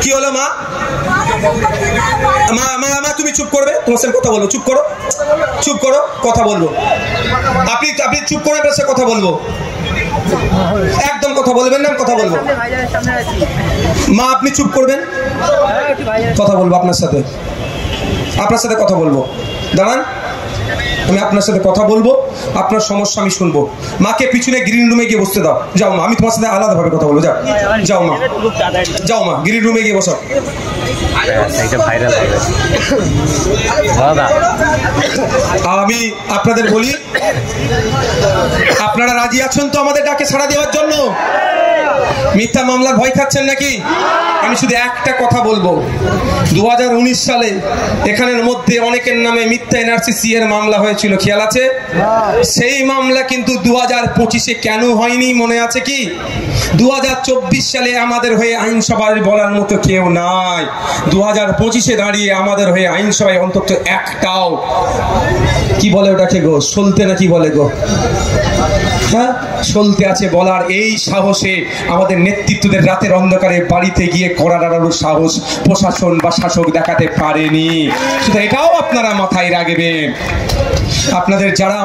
কি হলো মা? মা মা মা তুমি চুপ করবে, তোমার সাথে কথা বলবো। চুপ করো, চুপ করো, কথা বলবো। আপনি আপনি চুপ করে আপনার সাথে কথা বলবো। একদম কথা বলবেন না, কথা বলবো। মা আপনি চুপ করবেন, কথা বলবো আপনার সাথে, আপনার সাথে কথা বলবো। দাঁড়ান, আমি আপনার সাথে কথা বলবো, আপনার সমস্যা আমি শুনবো। মাকে পিছনে গ্রিন রুমে গিয়ে বসতে দাও। যাও মা, আমি তোমার সাথে আলাদাভাবে কথা বলবো। যাও যাও মা, যাও মা, গ্রিন রুমে গিয়ে বসো। আমি আপনাদের বলি, আপনারা রাজি আছেন তো আমাদের ডাকে সাড়া দেওয়ার জন্য? মিথ্যা মামলার ভয় খাচ্ছেন নাকি? আমি শুধু একটা কথা বলবো, 2019 সালে এখানের মধ্যে অনেকের নামে মিথ্যা এনআরসি এর মামলা হয়েছিল, খেয়াল আছে? সেই মামলা কিন্তু 2025-এ কেন হয়নি মনে আছে কি? 2024 সালে আমাদের হয়ে আইনসভায় বলার মতো কেউ নাই। 2025-এ দাঁড়িয়ে আমাদের হয়ে আইনসভায় অন্তত একটাও, কি বলে ওটাকে গো, সলতে না কি বলে গো, হ্যাঁ সলতে আছে বলার এই সাহসে আমাদের নেতৃত্বদের রাতের অন্ধকারে বাড়িতে গিয়ে কড়া নাড়ানোর সাহস প্রশাসন বা শাসক দেখাতে পারেনি। শুধু এটাও আপনারা মাথায় রাখবেন। আপনাদের যারা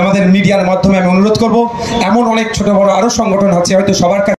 আমাদের মিডিয়ার মাধ্যমে আমি অনুরোধ করব, এমন অনেক ছোট বড় আরো সংগঠন আছে, হয়তো সবার কাছে